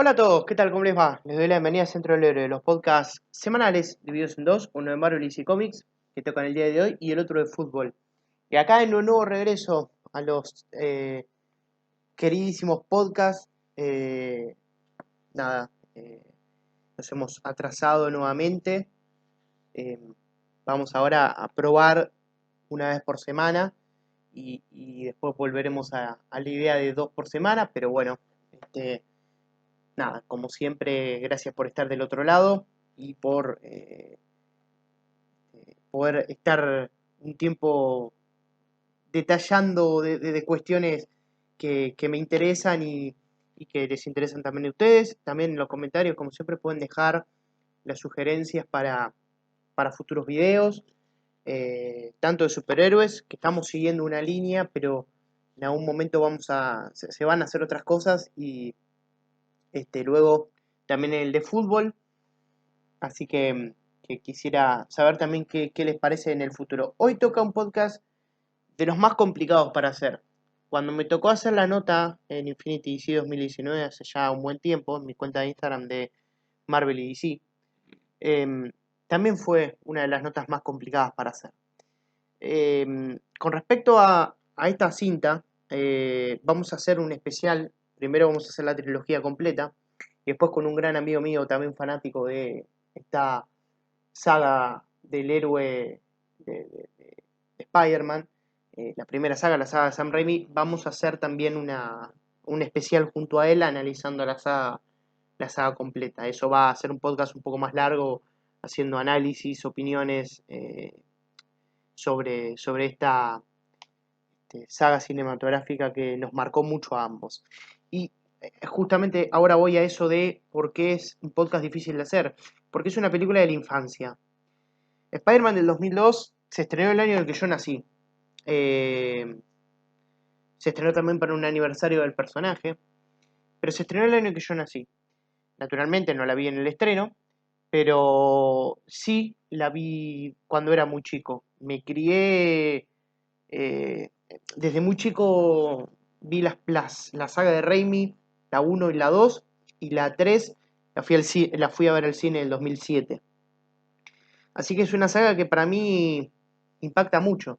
Hola a todos, ¿qué tal? ¿Cómo les va? Les doy la bienvenida a Centro del Héroe, los podcasts semanales divididos en dos, uno de Marvel y DC Comics, que tocan el día de hoy, y el otro de fútbol. Y acá en un nuevo regreso a los queridísimos podcasts, nada, nos hemos atrasado nuevamente. eh, Vamos ahora a probar una vez por semana y después volveremos a la idea de dos por semana, pero bueno, este, nada, como siempre, gracias por estar del otro lado y por poder estar un tiempo detallando de cuestiones que me interesan y que les interesan también a ustedes. También en los comentarios, como siempre, pueden dejar las sugerencias para futuros videos, tanto de superhéroes, que estamos siguiendo una línea, pero en algún momento se van a hacer otras cosas y luego también el de fútbol. Así que quisiera saber también qué les parece en el futuro. Hoy toca un podcast de los más complicados para hacer. Cuando me tocó hacer la nota en Infinity DC 2019, hace ya un buen tiempo, en mi cuenta de Instagram de Marvel y DC, también fue una de las notas más complicadas para hacer. Con respecto a esta cinta, vamos a hacer un especial. Primero vamos a hacer la trilogía completa y después con un gran amigo mío, también fanático de esta saga del héroe de Spider-Man, la primera saga, la saga de Sam Raimi, vamos a hacer también un especial junto a él analizando la saga completa. Eso va a ser un podcast un poco más largo, haciendo análisis, opiniones sobre esta saga cinematográfica que nos marcó mucho a ambos. Y justamente ahora voy a eso de por qué es un podcast difícil de hacer, porque es una película de la infancia. Spider-Man del 2002 se estrenó el año en el que yo nací. Eh, Se estrenó también para un aniversario del personaje, pero se estrenó el año en que yo nací. Naturalmente no la vi en el estreno, pero sí la vi cuando era muy chico. Me crié, eh, desde muy chico vi la saga de Raimi, la uno y la 2 y la 3 la fui a ver al cine en el 2007. Así que es una saga que para mí impacta mucho.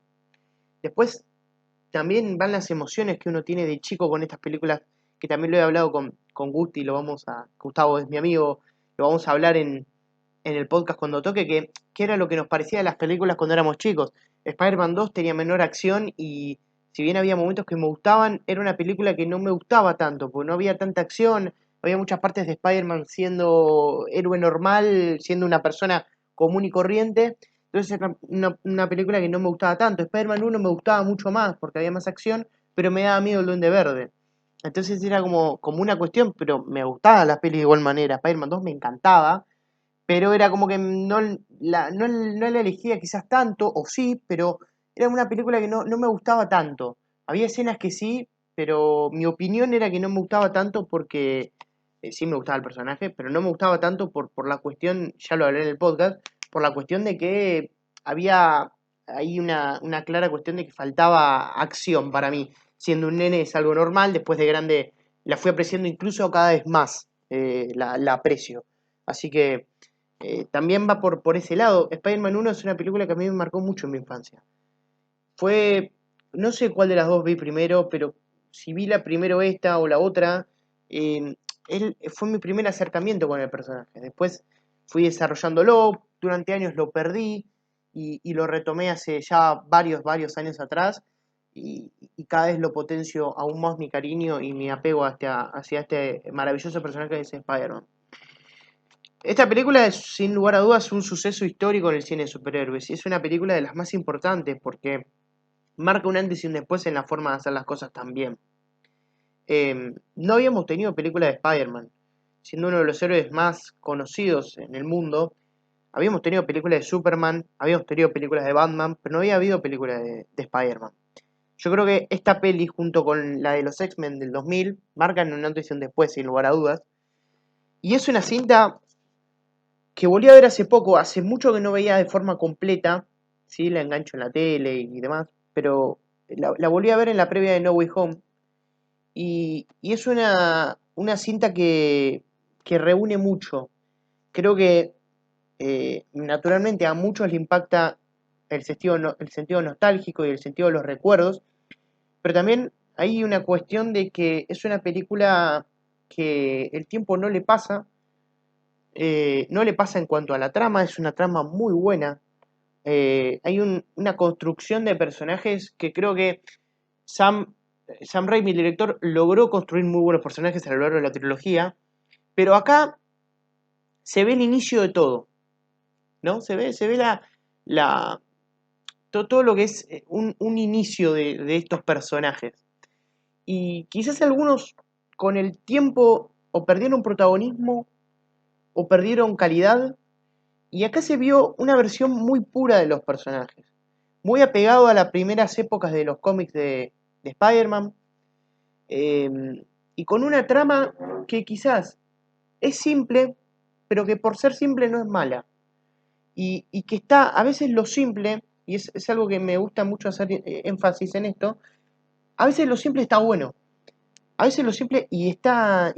Después también van las emociones que uno tiene de chico con estas películas, que también lo he hablado con Gusti, Gustavo es mi amigo, lo vamos a hablar en el podcast cuando toque, que era lo que nos parecía de las películas cuando éramos chicos. Spider-Man 2 tenía menor acción y si bien había momentos que me gustaban, era una película que no me gustaba tanto, porque no había tanta acción, había muchas partes de Spider-Man siendo héroe normal, siendo una persona común y corriente, entonces era una película que no me gustaba tanto. Spider-Man 1 me gustaba mucho más porque había más acción, pero me daba miedo el Duende Verde. Entonces era como una cuestión, pero me gustaba la peli de igual manera. Spider-Man 2 me encantaba, pero era como que no la elegía quizás tanto, o sí, pero era una película que no me gustaba tanto. Había escenas que sí, pero mi opinión era que no me gustaba tanto porque sí me gustaba el personaje, pero no me gustaba tanto por la cuestión, ya lo hablé en el podcast, por la cuestión de que había ahí una clara cuestión de que faltaba acción para mí. Siendo un nene es algo normal, después de grande la fui apreciando incluso cada vez más, la aprecio. Así que también va por ese lado. Spider-Man 1 es una película que a mí me marcó mucho en mi infancia. Fue, no sé cuál de las dos vi primero, pero si vi la primero esta o la otra, eh, fue mi primer acercamiento con el personaje. Después fui desarrollándolo, durante años lo perdí y lo retomé hace ya varios años atrás y cada vez lo potencio aún más mi cariño y mi apego hacia este maravilloso personaje que es Spider-Man. Esta película es, sin lugar a dudas, un suceso histórico en el cine de superhéroes y es una película de las más importantes porque marca un antes y un después en la forma de hacer las cosas también. No habíamos tenido película de Spider-Man, siendo uno de los héroes más conocidos en el mundo. Habíamos tenido películas de Superman, habíamos tenido películas de Batman, pero no había habido películas de Spider-Man. Yo creo que esta peli, junto con la de los X-Men del 2000, marcan un antes y un después, sin lugar a dudas. Y es una cinta que volví a ver hace poco, hace mucho que no veía de forma completa, sí, la engancho en la tele y demás, pero la volví a ver en la previa de No Way Home y es una cinta que reúne mucho. Creo que naturalmente a muchos le impacta el sentido nostálgico y el sentido de los recuerdos, pero también hay una cuestión de que es una película que el tiempo no le pasa en cuanto a la trama, es una trama muy buena. Hay una construcción de personajes que creo que Sam, Sam Raimi, el director, logró construir muy buenos personajes a lo largo de la trilogía, pero acá se ve el inicio de todo, ¿no? Se ve la, todo lo que es un inicio de estos personajes. Y quizás algunos con el tiempo o perdieron protagonismo o perdieron calidad. Y acá se vio una versión muy pura de los personajes. Muy apegado a las primeras épocas de los cómics de Spider-Man. Y con una trama que quizás es simple, pero que por ser simple no es mala. Y que está, a veces lo simple, y es algo que me gusta mucho hacer énfasis en esto, a veces lo simple está bueno. A veces lo simple y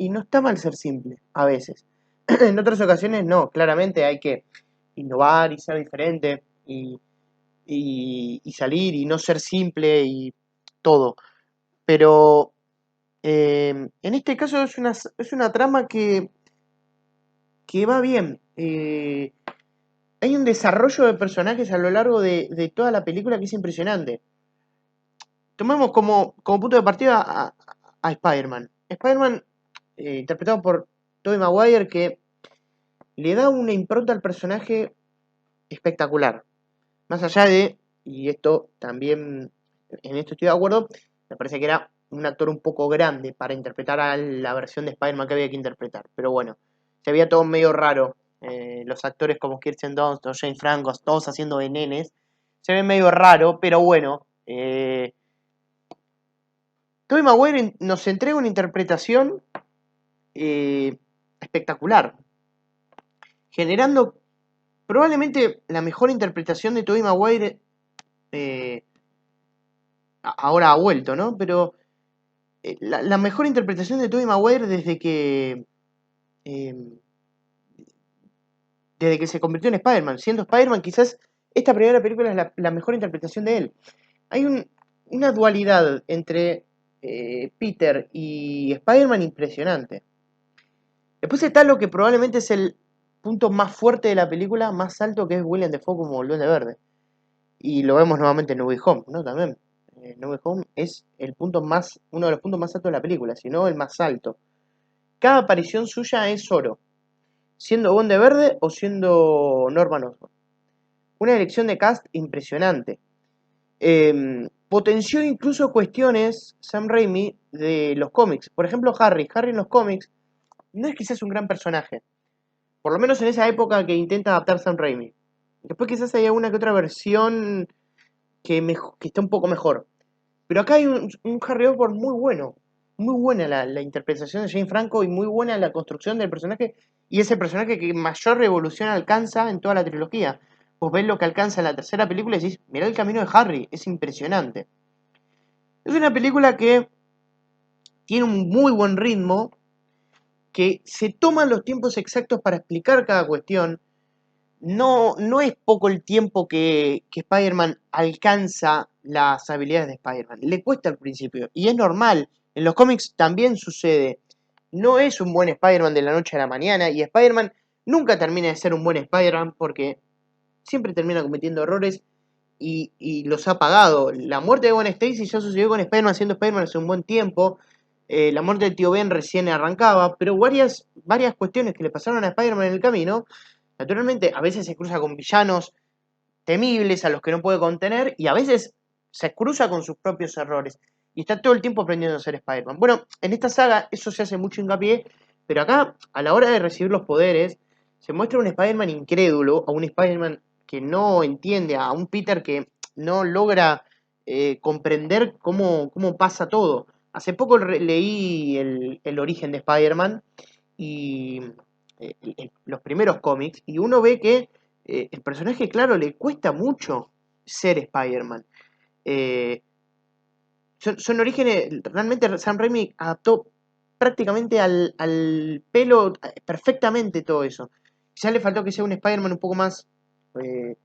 no está mal ser simple, a veces. En otras ocasiones no, claramente hay que innovar y ser diferente y salir y no ser simple y todo. Pero en este caso es una trama que va bien. Hay un desarrollo de personajes a lo largo de toda la película que es impresionante. Tomemos como punto de partida a Spider-Man. Spider-Man, interpretado por Tobey Maguire, que le da una impronta al personaje espectacular. Más allá de, y esto también, en esto estoy de acuerdo, me parece que era un actor un poco grande para interpretar a la versión de Spider-Man que había que interpretar. Pero bueno, se veía todo medio raro. Los actores como Kirsten Dunst o Jane Franco, todos haciendo de nenes, se ve medio raro, pero bueno. Tobey Maguire nos entrega una interpretación espectacular, generando probablemente la mejor interpretación de Tobey Maguire eh, ahora ha vuelto, ¿no? Pero la mejor interpretación de Tobey Maguire eh, desde que se convirtió en Spider-Man. Siendo Spider-Man, quizás esta primera película es la mejor interpretación de él. Hay una dualidad entre Peter y Spider-Man impresionante. Después está lo que probablemente es el punto más fuerte de la película, más alto, que es William Dafoe como el Duende Verde. Y lo vemos nuevamente en No Way Home, ¿no? También. No Way Home es uno de los puntos más altos de la película, si no el más alto. Cada aparición suya es oro, siendo Duende Verde o siendo Norman Osborn. Una elección de cast impresionante. Potenció incluso cuestiones, Sam Raimi, de los cómics. Por ejemplo, Harry. Harry en los cómics no es quizás un gran personaje. Por lo menos en esa época que intenta adaptar Sam Raimi. Después quizás hay alguna que otra versión que está un poco mejor. Pero acá hay un Harry Osborn muy bueno. Muy buena la interpretación de Jane Franco y muy buena la construcción del personaje. Y es el personaje que mayor revolución alcanza en toda la trilogía. Vos ves lo que alcanza en la tercera película y decís, mirá el camino de Harry, es impresionante. Es una película que tiene un muy buen ritmo, que se toman los tiempos exactos para explicar cada cuestión. No es poco el tiempo que Spider-Man alcanza las habilidades de Spider-Man. Le cuesta al principio. Y es normal. En los cómics también sucede. No es un buen Spider-Man de la noche a la mañana. Y Spider-Man nunca termina de ser un buen Spider-Man porque siempre termina cometiendo errores y los ha pagado. La muerte de Gwen Stacy ya sucedió con Spider-Man siendo Spider-Man hace un buen tiempo. La muerte del tío Ben recién arrancaba. Pero varias cuestiones que le pasaron a Spider-Man en el camino. Naturalmente, a veces se cruza con villanos temibles a los que no puede contener y a veces se cruza con sus propios errores y está todo el tiempo aprendiendo a ser Spider-Man. Bueno, en esta saga eso se hace mucho hincapié, pero acá, a la hora de recibir los poderes, se muestra un Spider-Man incrédulo, a un Spider-Man que no entiende, a un Peter que no logra comprender cómo pasa todo. Hace poco leí el origen de Spider-Man y los primeros cómics, y uno ve que el personaje, claro, le cuesta mucho ser Spider-Man. Son orígenes, realmente Sam Raimi adaptó prácticamente al pelo perfectamente todo eso. Ya le faltó que sea un Spider-Man un poco más eh,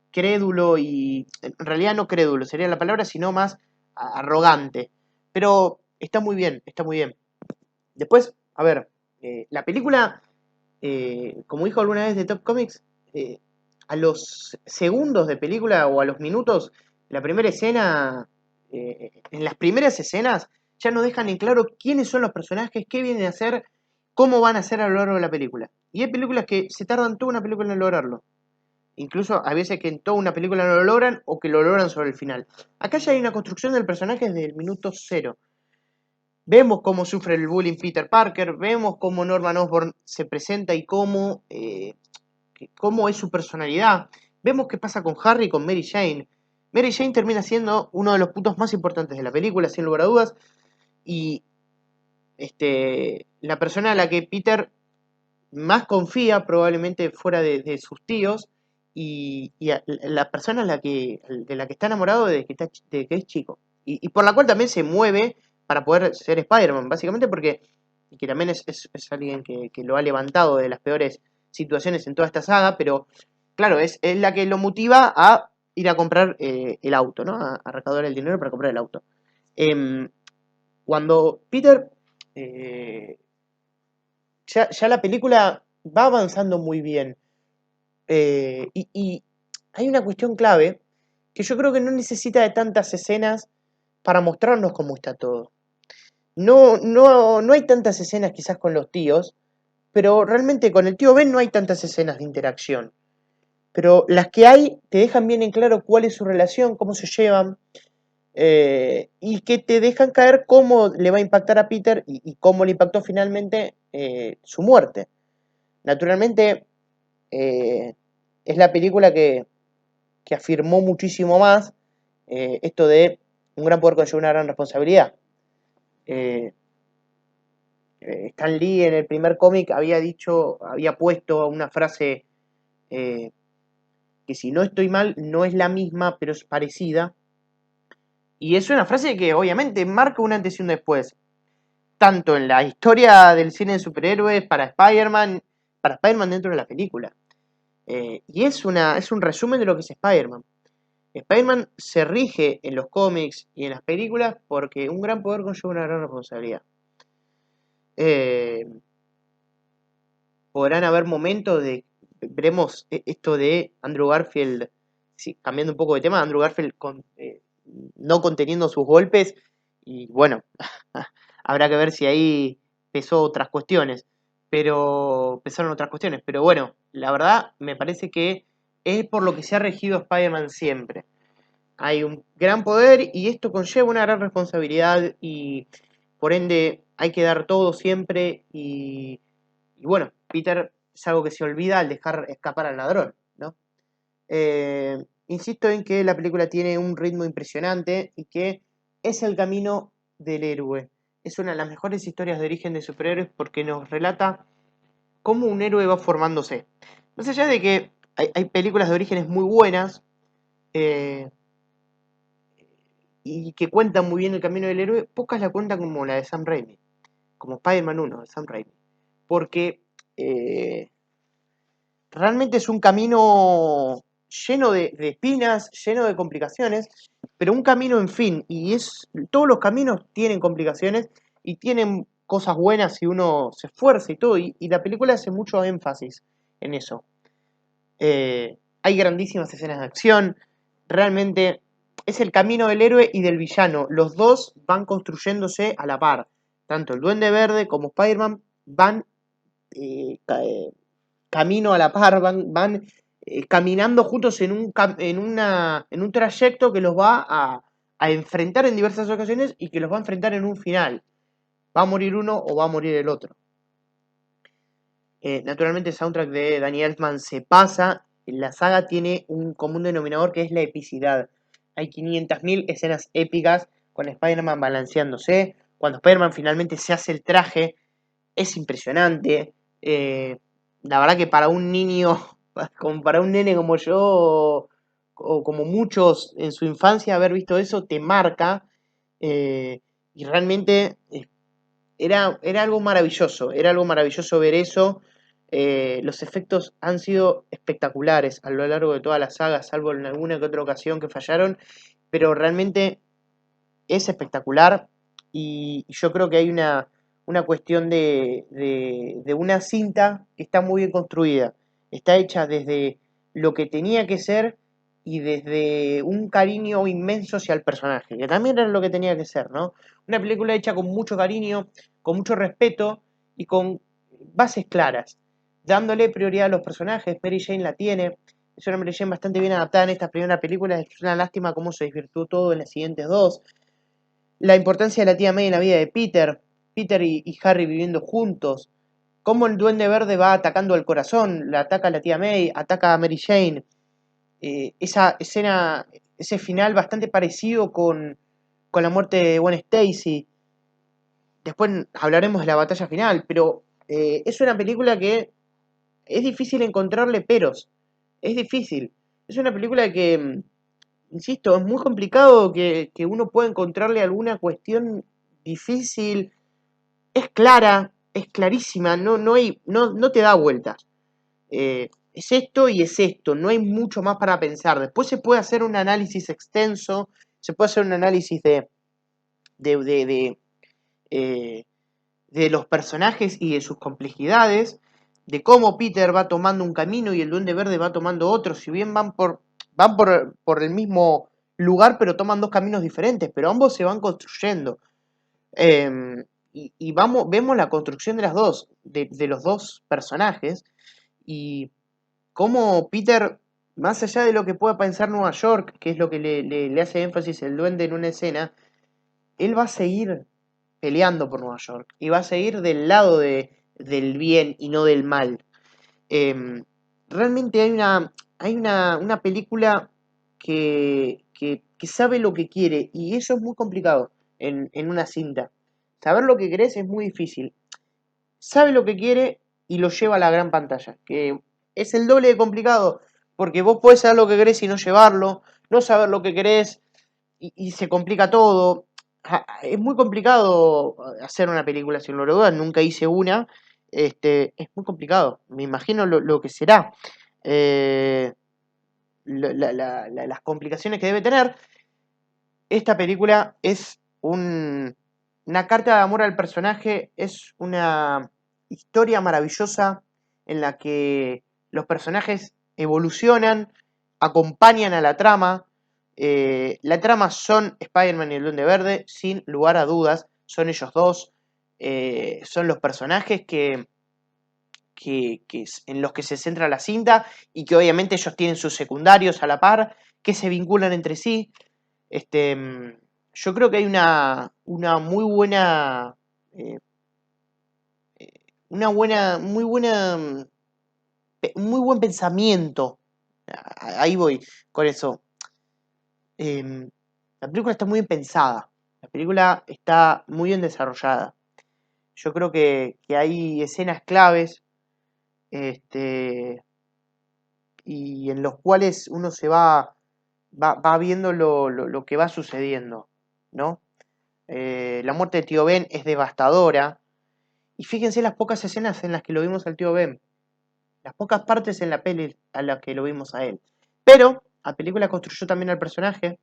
crédulo y en realidad no crédulo sería la palabra, sino más arrogante. Pero está muy bien, está muy bien. Después, a ver, la película, como dijo alguna vez de Top Comics, a los segundos de película o a los minutos, la primera escena, en las primeras escenas, ya nos dejan en claro quiénes son los personajes, qué vienen a hacer, cómo van a ser a lo largo de la película. Y hay películas que se tardan toda una película en lograrlo. Incluso a veces que en toda una película no lo logran o que lo logran sobre el final. Acá ya hay una construcción del personaje desde el minuto cero. Vemos cómo sufre el bullying Peter Parker, vemos cómo Norman Osborn se presenta y cómo es su personalidad. Vemos qué pasa con Harry y con Mary Jane. Mary Jane termina siendo uno de los puntos más importantes de la película, sin lugar a dudas. Y la persona a la que Peter más confía, probablemente fuera de sus tíos, y la persona de la que está enamorado desde que es chico. Y por la cual también se mueve para poder ser Spider-Man, básicamente porque y que también es alguien que lo ha levantado de las peores situaciones en toda esta saga, pero claro, es la que lo motiva a ir a comprar el auto, ¿no? A recaudar el dinero para comprar el auto. Em, Cuando Peter, eh, ya la película va avanzando muy bien, y hay una cuestión clave que yo creo que no necesita de tantas escenas para mostrarnos cómo está todo. No hay tantas escenas quizás con los tíos, pero realmente con el tío Ben no hay tantas escenas de interacción. Pero las que hay te dejan bien en claro cuál es su relación, cómo se llevan, y que te dejan caer cómo le va a impactar a Peter y cómo le impactó finalmente su muerte. Naturalmente, es la película que afirmó muchísimo más esto de un gran poder conlleva una gran responsabilidad. Eh, Stan Lee en el primer cómic había puesto una frase eh, que si no estoy mal, no es la misma, pero es parecida. Y es una frase que obviamente marca un antes y un después, tanto en la historia del cine de superhéroes para Spider-Man dentro de la película. Y es un resumen de lo que es Spider-Man. Spider-Man se rige en los cómics y en las películas porque un gran poder conlleva una gran responsabilidad. Eh, Podrán haber momentos veremos esto de Andrew Garfield, sí, cambiando un poco de tema, Andrew Garfield no conteniendo sus golpes y bueno, habrá que ver si ahí pesaron otras cuestiones, pero bueno, la verdad me parece que es por lo que se ha regido Spider-Man siempre. Hay un gran poder y esto conlleva una gran responsabilidad y por ende hay que dar todo siempre y bueno, Peter es algo que se olvida al dejar escapar al ladrón, ¿no? Insisto en que la película tiene un ritmo impresionante y que es el camino del héroe. Es una de las mejores historias de origen de superhéroes porque nos relata cómo un héroe va formándose. Más allá de que hay películas de orígenes muy buenas, eh, y que cuentan muy bien el camino del héroe, pocas la cuentan como la de Sam Raimi, como Spider-Man 1 de Sam Raimi. Porque eh, realmente es un camino lleno de espinas, lleno de complicaciones, pero un camino en fin, todos los caminos tienen complicaciones y tienen cosas buenas si uno se esfuerza y todo, y la película hace mucho énfasis en eso. Hay grandísimas escenas de acción, realmente es el camino del héroe y del villano, los dos van construyéndose a la par, tanto el Duende Verde como Spider-Man van camino a la par, van caminando juntos en un trayecto que los va a enfrentar en diversas ocasiones y que los va a enfrentar en un final. Va a morir uno o va a morir el otro. Naturalmente el soundtrack de Danny Elfman se pasa. La saga tiene un común denominador que es la epicidad. Hay 500.000 escenas épicas con Spider-Man balanceándose. Cuando Spider-Man finalmente se hace el traje, es impresionante. La verdad que para un niño, como para un nene como yo, o como muchos en su infancia, haber visto eso te marca. Y realmente era algo maravilloso ver eso. Los efectos han sido espectaculares a lo largo de toda la saga, salvo en alguna que otra ocasión que fallaron, pero realmente es espectacular y yo creo que hay una cuestión de una cinta que está muy bien construida. Está hecha desde lo que tenía que ser y desde un cariño inmenso hacia el personaje, que también era lo que tenía que ser, ¿no? Una película hecha con mucho cariño, con mucho respeto y con bases claras, dándole prioridad a los personajes. Mary Jane la tiene, es una Mary Jane bastante bien adaptada en esta primera película, es una lástima cómo se desvirtuó todo en las siguientes dos. La importancia de la tía May en la vida de Peter, Peter y Harry viviendo juntos, cómo el Duende Verde va atacando al corazón, la ataca a la tía May, ataca a Mary Jane, esa escena, ese final bastante parecido con la muerte de Gwen Stacy. Después hablaremos de la batalla final, pero es una película que es difícil encontrarle peros, es difícil. Es una película que, insisto, es muy complicado que uno pueda encontrarle alguna cuestión difícil. Es clara, es clarísima, no te da vueltas. Es esto y es esto, no hay mucho más para pensar. Después se puede hacer un análisis extenso, se puede hacer un análisis de, de, de, eh, de los personajes y de sus complejidades, de cómo Peter va tomando un camino y el Duende Verde va tomando otro, si bien van por el mismo lugar, pero toman dos caminos diferentes, pero ambos se van construyendo. Vemos la construcción de las dos, de los dos personajes, y cómo Peter, más allá de lo que pueda pensar Nueva York, que es lo que le hace énfasis el duende en una escena, él va a seguir peleando por Nueva York y va a seguir del lado del bien y no del mal. Eh, Realmente hay una película que sabe lo que quiere y eso es muy complicado en una cinta. Saber lo que querés es muy difícil. Sabe lo que quiere y lo lleva a la gran pantalla, que es el doble de complicado, porque vos podés saber lo que querés y no llevarlo, no saber lo que querés y se complica todo. Es muy complicado hacer una película sin lugar a dudas, nunca hice una, es muy complicado, me imagino lo que será, eh, las complicaciones que debe tener. Esta película es una carta de amor al personaje, es una historia maravillosa en la que los personajes evolucionan, acompañan a la trama. La trama son Spider-Man y el Duende Verde, sin lugar a dudas, son ellos dos. Son los personajes en los que se centra la cinta y que obviamente ellos tienen sus secundarios a la par, que se vinculan entre sí. Este, yo creo que hay una muy buena, eh, un muy buen pensamiento. Ahí voy con eso. Em, la película está muy bien pensada. La película está muy bien desarrollada. Yo creo que hay escenas claves, este, y en los cuales uno va viendo lo que va sucediendo, ¿no? La muerte de tío Ben es devastadora. Y fíjense las pocas escenas en las que lo vimos al tío Ben. Las pocas partes en la peli a las que lo vimos a él. Pero la película construyó también al personaje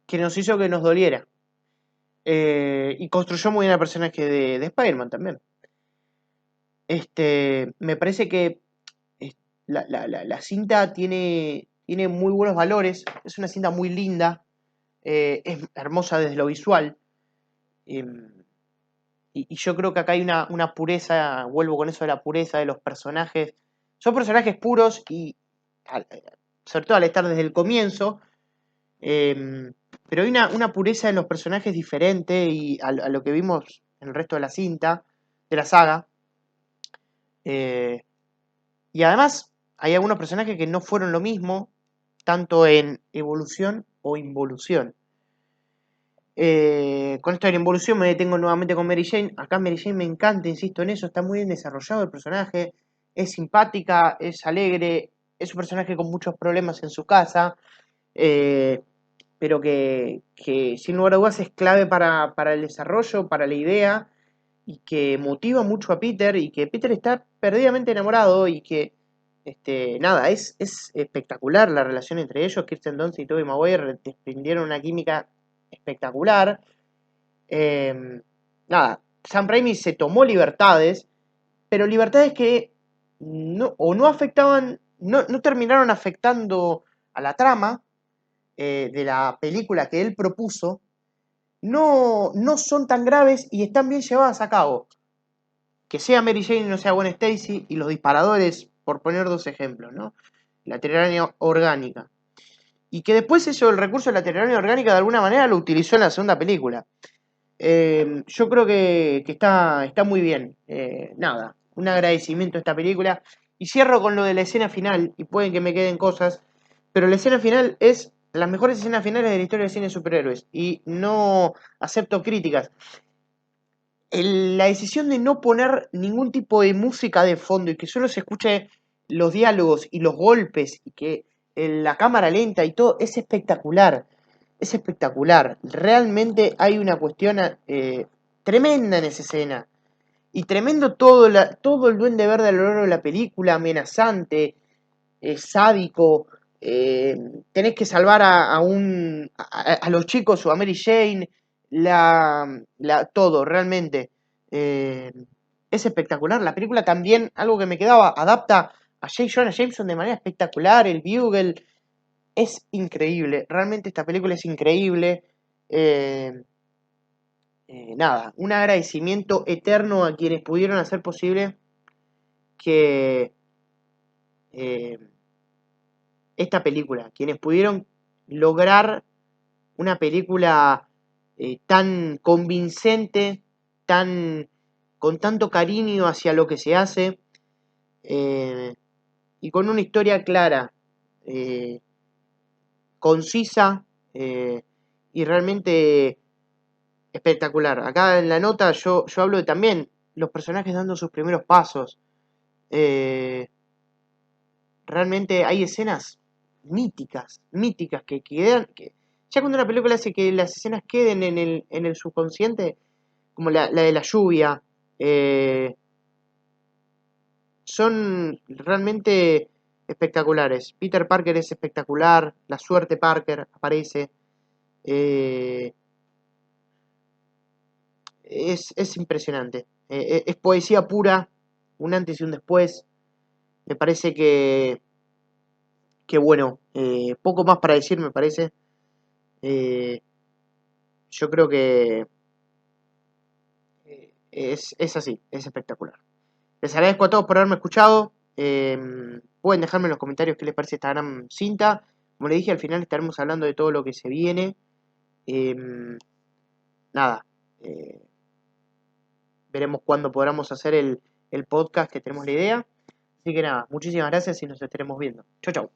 que nos hizo que nos doliera. Y construyó muy bien al personaje de Spider-Man también. Me parece que la cinta tiene muy buenos valores. Es una cinta muy linda. Es hermosa desde lo visual. Eh, y yo creo que acá hay una pureza, vuelvo con eso de la pureza de los personajes. Son personajes puros y, sobre todo al estar desde el comienzo, eh, pero hay una pureza en los personajes diferente y a lo que vimos en el resto de la cinta, de la saga. Eh, y además hay algunos personajes que no fueron lo mismo, tanto en evolución o involución. Con esto de la involución me detengo nuevamente con Mary Jane. Acá Mary Jane me encanta, insisto en eso, está muy bien desarrollado el personaje, es simpática, es alegre, es un personaje con muchos problemas en su casa, eh, pero que sin lugar a dudas es clave para el desarrollo, para la idea, y que motiva mucho a Peter y que Peter está perdidamente enamorado y que, nada, es espectacular la relación entre ellos. Kirsten Dunst y Tobey Maguire desprendieron una química espectacular. Nada, Sam Raimi se tomó libertades, pero libertades que no afectaban, no terminaron afectando a la trama de la película que él propuso, no son tan graves y están bien llevadas a cabo. Que sea Mary Jane y no sea Gwen Stacy, y los disparadores, por poner dos ejemplos, ¿no? La telaraña orgánica. Y que después eso, el recurso de la telaraña orgánica, de alguna manera lo utilizó en la segunda película. Yo creo que está muy bien. Nada, un agradecimiento a esta película. Y cierro con lo de la escena final, y pueden que me queden cosas, pero la escena final es las mejores escenas finales de la historia del cine de superhéroes. Y no acepto críticas. La decisión de no poner ningún tipo de música de fondo y que solo se escuche los diálogos y los golpes y que la cámara lenta y todo es espectacular. Es espectacular. Realmente hay una cuestión tremenda en esa escena. Y tremendo todo el duende verde a lo largo de la película, amenazante, sádico. eh, Tenés que salvar a los chicos o a Mary Jane. Todo, realmente. Eh, es espectacular. La película también, algo que me quedaba, adapta a J. Jonah Jameson de manera espectacular. El Bugle es increíble. Realmente esta película es increíble. Eh, Nada, un agradecimiento eterno a quienes pudieron hacer posible que eh, esta película, quienes pudieron lograr una película tan convincente, tan con tanto cariño hacia lo que se hace eh, y con una historia clara, eh, concisa y realmente espectacular. Acá en la nota yo hablo de también los personajes dando sus primeros pasos. Eh, Realmente hay escenas míticas que quedan. Ya cuando una película hace que las escenas queden en el subconsciente, como la de la lluvia, eh, son realmente espectaculares. Peter Parker es espectacular, la suerte Parker aparece. eh, es impresionante. Es poesía pura, un antes y un después. Me parece que bueno, poco más para decir, me parece. Eh, yo creo que es así, es espectacular. Les agradezco a todos por haberme escuchado. Pueden dejarme en los comentarios qué les parece esta gran cinta. Como les dije, al final estaremos hablando de todo lo que se viene. Eh, Nada, eh, veremos cuándo podamos hacer el podcast, que tenemos la idea. Así que nada, muchísimas gracias y nos estaremos viendo. Chau, chau.